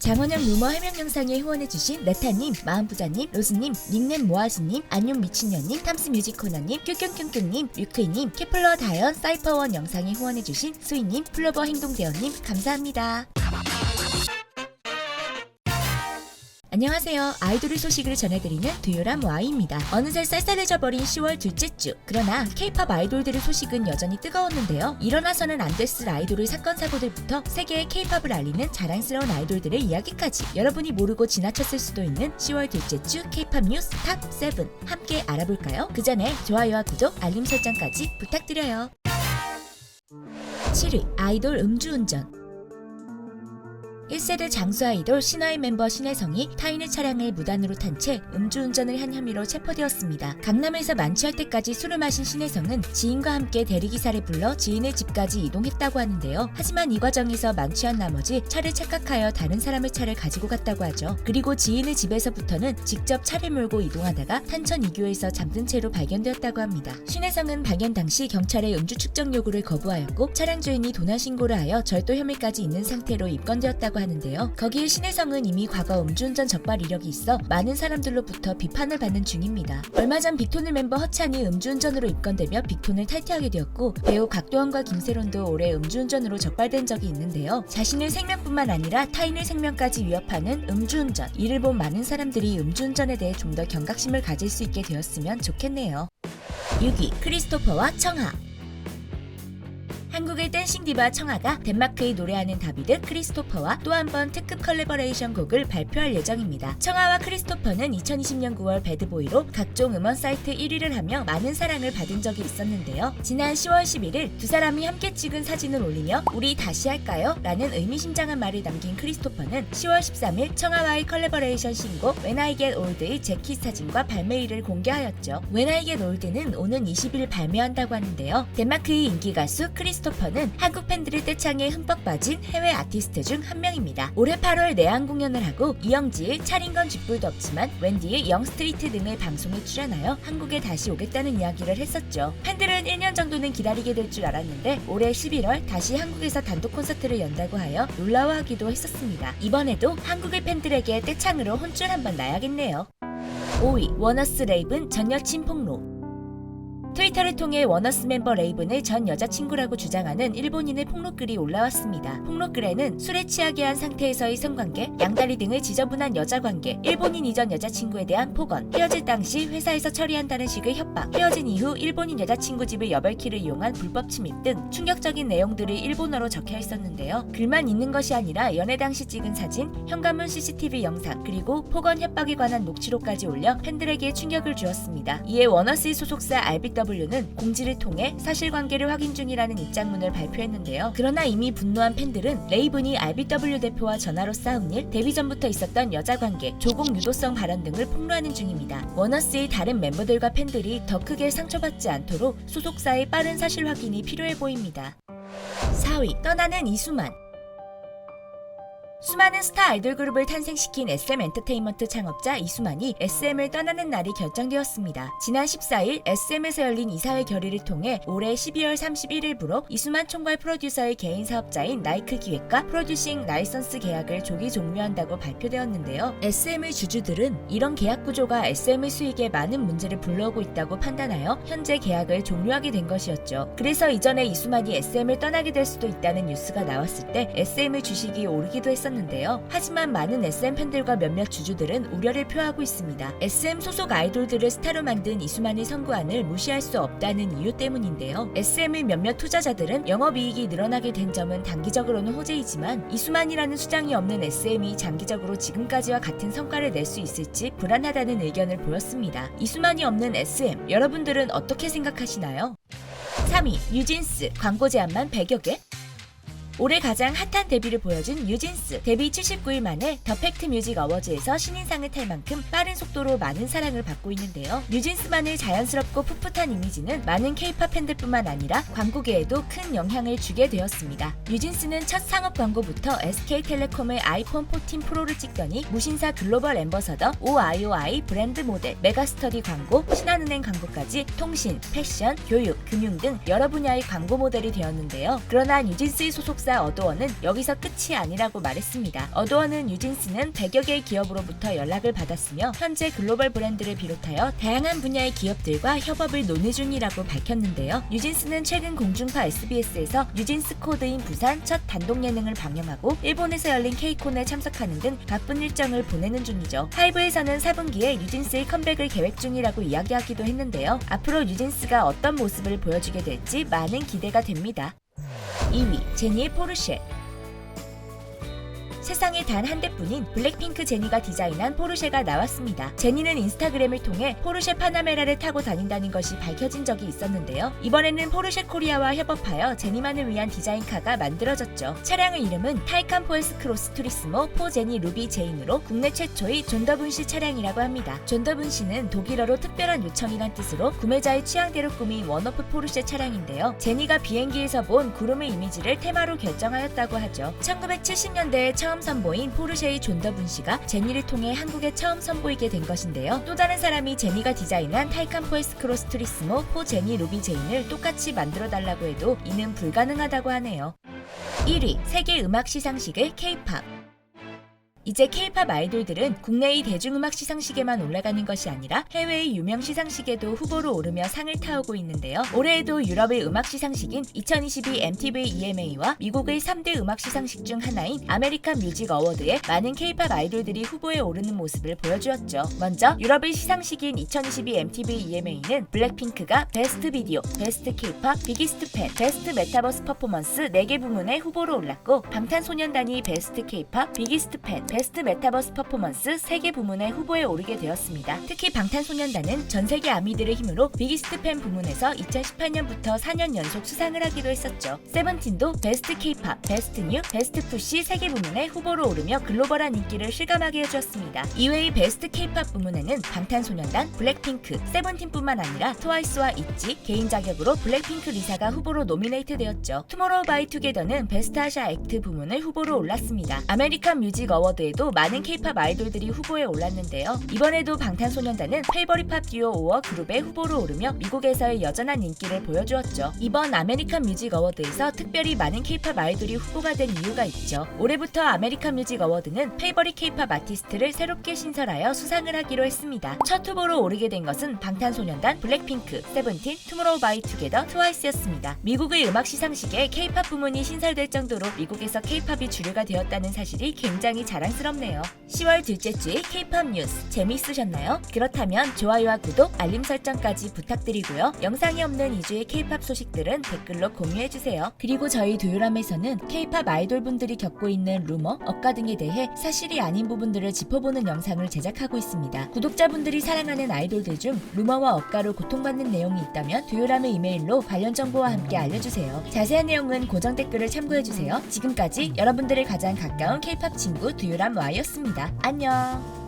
장원영 루머 해명 영상에 후원해주신 레타님, 마음부자님, 로즈님, 닉넨 모아지님, 안녕 미친년님, 탐스 뮤직코너님, 뀨뀨뀨뀨님, 뮤크이님, 케플러 다현, 사이퍼원 영상에 후원해주신 수이님, 플로버 행동대원님 감사합니다. 안녕하세요. 아이돌의 소식을 전해드리는 두요람 Y입니다. 어느새 쌀쌀해져버린 10월 둘째 주. 그러나 K-팝 아이돌들의 소식은 여전히 뜨거웠는데요. 일어나서는 안 됐을 아이돌의 사건 사고들부터 세계의 K-팝을 알리는 자랑스러운 아이돌들의 이야기까지 여러분이 모르고 지나쳤을 수도 있는 10월 둘째 주 K-팝 뉴스 탑 7 함께 알아볼까요? 그 전에 좋아요와 구독, 알림 설정까지 부탁드려요. 7위 아이돌 음주운전. 1세대 장수 아이돌 신화의 멤버 신혜성이 타인의 차량을 무단으로 탄 채 음주운전을 한 혐의로 체포되었습니다. 강남에서 만취할 때까지 술을 마신 신혜성은 지인과 함께 대리기사를 불러 지인의 집까지 이동했다고 하는데요. 하지만 이 과정에서 만취한 나머지 차를 착각하여 다른 사람의 차를 가지고 갔다고 하죠. 그리고 지인의 집에서부터는 직접 차를 몰고 이동하다가 탄천 이교에서 잠든 채로 발견되었다고 합니다. 신혜성은 발견 당시 경찰의 음주 측정 요구를 거부하였고 차량 주인이 도난 신고를 하여 절도 혐의까지 있는 상태로 입건되었다고 하는데요. 거기에 신혜성은 이미 과거 음주운전 적발 이력이 있어 많은 사람들로부터 비판을 받는 중입니다. 얼마 전 빅톤의 멤버 허찬이 음주운전으로 입건되며 빅톤을 탈퇴하게 되었고 배우 각도원과 김세론도 올해 음주운전으로 적발된 적이 있는데요. 자신의 생명뿐만 아니라 타인의 생명까지 위협하는 음주운전. 이를 본 많은 사람들이 음주운전에 대해 좀 더 경각심을 가질 수 있게 되었으면 좋겠네요. 6위 크리스토퍼와 청하. 한국의 댄싱 디바 청하가 덴마크의 노래하는 다비드 크리스토퍼와 또 한 번 특급 컬래버레이션 곡을 발표할 예정입니다. 청하와 크리스토퍼는 2020년 9월 배드보이로 각종 음원 사이트 1위를 하며 많은 사랑을 받은 적이 있었는데요. 지난 10월 11일 두 사람이 함께 찍은 사진을 올리며 우리 다시 할까요? 라는 의미심장한 말을 남긴 크리스토퍼는 10월 13일 청하와의 컬래버레이션 신곡 When I Get Old의 재킷 사진과 발매일을 공개하였죠. When I Get Old는 오는 20일 발매한다고 하는데요. 덴마크의 인기 가수 크리스토퍼는 한국 팬들의 떼창에 흠뻑 빠진 해외 아티스트 중 한 명입니다. 올해 8월 내한 공연을 하고 이영지의 차린건 쥐뿔도 없지만 웬디의 영스트리트 등의 방송에 출연하여 한국에 다시 오겠다는 이야기를 했었죠. 팬들은 1년 정도는 기다리게 될 줄 알았는데 올해 11월 다시 한국에서 단독 콘서트를 연다고 하여 놀라워하기도 했었습니다. 이번에도 한국의 팬들에게 떼창으로 혼쭐 한번 나야겠네요. 5위 워너스 레이븐 전 여친 폭로. 트위터를 통해 워너스 멤버 레이븐의 전 여자친구라고 주장하는 일본인의 폭로글이 올라왔습니다. 폭로글에는 술에 취하게 한 상태에서의 성관계, 양다리 등을 지저분한 여자관계, 일본인 이전 여자친구에 대한 폭언, 헤어질 당시 회사에서 처리한다는 식의 협박, 헤어진 이후 일본인 여자친구 집의 여벌키를 이용한 불법 침입 등 충격적인 내용들이 일본어로 적혀 있었는데요. 글만 있는 것이 아니라 연애 당시 찍은 사진, 현관문 CCTV 영상, 그리고 폭언 협박에 관한 녹취록까지 올려 팬들에게 충격을 주었습니다. 이에 워너스의 소속사 RBW는 공지를 통해 사실관계를 확인 중이라는 입장문을 발표했는데요. 그러나 이미 분노한 팬들은 레이븐이 RBW 대표와 전화로 싸운 일, 데뷔 전부터 있었던 여자관계, 조공 유도성 발언 등을 폭로하는 중입니다. 워너스의 다른 멤버들과 팬들이 더 크게 상처받지 않도록 소속사의 빠른 사실 확인이 필요해 보입니다. 4위 떠나는 이수만. 수많은 스타 아이돌 그룹을 탄생시킨 SM 엔터테인먼트 창업자 이수만이 SM을 떠나는 날이 결정되었습니다. 지난 14일 SM에서 열린 이사회 결의를 통해 올해 12월 31일부로 이수만 총괄 프로듀서의 개인 사업자인 나이크 기획과 프로듀싱 라이선스 계약을 조기 종료한다고 발표되었는데요. SM의 주주들은 이런 계약 구조가 SM의 수익에 많은 문제를 불러오고 있다고 판단하여 현재 계약을 종료하게 된 것이었죠. 그래서 이전에 이수만이 SM을 떠나게 될 수도 있다는 뉴스가 나왔을 때 SM의 주식이 오르기도 했었는데요. 하지만 많은 SM 팬들과 몇몇 주주들은 우려를 표하고 있습니다. SM 소속 아이돌들을 스타로 만든 이수만의 선구안을 무시할 수 없다는 이유 때문인데요. SM의 몇몇 투자자들은 영업이익이 늘어나게 된 점은 단기적으로는 호재이지만 이수만이라는 수장이 없는 SM이 장기적으로 지금까지와 같은 성과를 낼 수 있을지 불안하다는 의견을 보였습니다. 이수만이 없는 SM, 여러분들은 어떻게 생각하시나요? 3위 뉴진스 광고 제안만 100여 개? 올해 가장 핫한 데뷔를 보여준 뉴진스. 데뷔 79일 만에 더 팩트 뮤직 어워즈에서 신인상을 탈 만큼 빠른 속도로 많은 사랑을 받고 있는데요. 뉴진스만의 자연스럽고 풋풋한 이미지는 많은 K-팝 팬들뿐만 아니라 광고계에도 큰 영향을 주게 되었습니다. 뉴진스는 첫 상업 광고부터 SK텔레콤의 아이폰 14 프로를 찍더니 무신사 글로벌 앰버서더 OIOI 브랜드 모델, 메가스터디 광고, 신한은행 광고까지 통신, 패션, 교육, 금융 등 여러 분야의 광고 모델이 되었는데요. 그러나 뉴진스의 소속사 기획사 어도어는 여기서 끝이 아니라고 말했습니다. 어도어는 뉴진스는 100여 개의 기업으로부터 연락을 받았으며 현재 글로벌 브랜드를 비롯하여 다양한 분야의 기업들과 협업을 논의 중이라고 밝혔는데요. 뉴진스는 최근 공중파 SBS에서 뉴진스 코드인 부산 첫 단독 예능을 방영하고 일본에서 열린 K콘에 참석하는 등 바쁜 일정을 보내는 중이죠. 하이브에서는 4분기에 뉴진스의 컴백을 계획 중이라고 이야기하기도 했는데요. 앞으로 뉴진스가 어떤 모습을 보여주게 될지 많은 기대가 됩니다. 2위, 제니의 포르쉐. 세상에 단 한 대뿐인 블랙핑크 제니가 디자인한 포르쉐가 나왔습니다. 제니는 인스타그램을 통해 포르쉐 파나메라를 타고 다닌다는 것이 밝혀진 적이 있었는데요. 이번에는 포르쉐 코리아와 협업하여 제니만을 위한 디자인카가 만들어졌죠. 차량의 이름은 타이칸 포에스 크로스 투리스모 포 제니 루비 제인으로 국내 최초의 존더분시 차량이라고 합니다. 존더분시는 독일어로 특별한 요청이란 뜻으로 구매자의 취향대로 꾸민 원오프 포르쉐 차량인데요. 제니가 비행기에서 본 구름의 이미지를 테마로 결정하였다고 하죠. 1970년대에 처음 선보인 포르쉐의 존더분시가 제니를 통해 한국에 처음 선보이게 된 것인데요. 또 다른 사람이 제니가 디자인한 타이칸 포에스 크로스 투리스모 포 제니 루비 제인을 똑같이 만들어달라고 해도 이는 불가능하다고 하네요. 1위, 세계 음악 시상식의 K-팝. 이제 K-팝 아이돌들은 국내의 대중음악 시상식에만 올라가는 것이 아니라 해외의 유명 시상식에도 후보로 오르며 상을 타오고 있는데요. 올해에도 유럽의 음악 시상식인 2022 MTV EMA와 미국의 3대 음악 시상식 중 하나인 아메리칸 뮤직 어워드에 많은 K-팝 아이돌들이 후보에 오르는 모습을 보여주었죠. 먼저 유럽의 시상식인 2022 MTV EMA는 블랙핑크가 베스트 비디오, 베스트 K-팝, 비기스트 팬, 베스트 메타버스 퍼포먼스 4개 부문에 후보로 올랐고 방탄소년단이 베스트 K-팝, 비기스트 팬, 베스트 메타버스 퍼포먼스 3개 부문에 후보에 오르게 되었습니다. 특히 방탄소년단은 전세계 아미들의 힘으로 비기스트 팬 부문에서 2018년부터 4년 연속 수상을 하기도 했었죠. 세븐틴도 베스트 K-팝, 베스트 뉴, 베스트 푸시 3개 부문에 후보로 오르며 글로벌한 인기를 실감하게 해주었습니다. 이외의 베스트 K-팝 부문에는 방탄소년단, 블랙핑크, 세븐틴뿐만 아니라 트와이스와 있지, 개인 자격으로 블랙핑크 리사가 후보로 노미네이트 되었죠. 투모로우바이투게더는 베스트 아시아 액트 부문을 후보로 올랐습니다. 아메리칸 뮤직 어워드 에도 많은 K-팝 아이돌들이 후보에 올랐는데요. 이번에도 방탄소년단은 페이버릿 팝 듀오 오어 그룹의 후보로 오르며 미국에서의 여전한 인기를 보여주었죠. 이번 아메리칸 뮤직 어워드에서 특별히 많은 K-팝 아이돌이 후보가 된 이유가 있죠. 올해부터 아메리칸 뮤직 어워드는 페이버릿 K-팝 아티스트를 새롭게 신설하여 수상을 하기로 했습니다. 첫 후보로 오르게 된 것은 방탄소년단, 블랙핑크, 세븐틴, 투모로우바이투게더, 트와이스였습니다. 미국의 음악 시상식에 K-팝 부문이 신설될 정도로 미국에서 K-팝이 주류가 되었다는 사실이 굉장히 자랑스럽네요. 10월 둘째 주의 K-팝 뉴스 재미있으셨나요? 그렇다면 좋아요와 구독, 알림 설정까지 부탁드리고요. 영상이 없는 2주의 K-팝 소식들은 댓글로 공유해주세요. 그리고 저희 두유람에서는 K-팝 아이돌분들이 겪고 있는 루머, 억가 등에 대해 사실이 아닌 부분들을 짚어보는 영상을 제작하고 있습니다. 구독자분들이 사랑하는 아이돌들 중 루머와 억가로 고통받는 내용이 있다면 두유람의 이메일로 관련 정보와 함께 알려주세요. 자세한 내용은 고정 댓글을 참고해주세요. 지금까지 여러분들의 가장 가까운 K-팝 친구 두유람 Y였습니다. 안녕.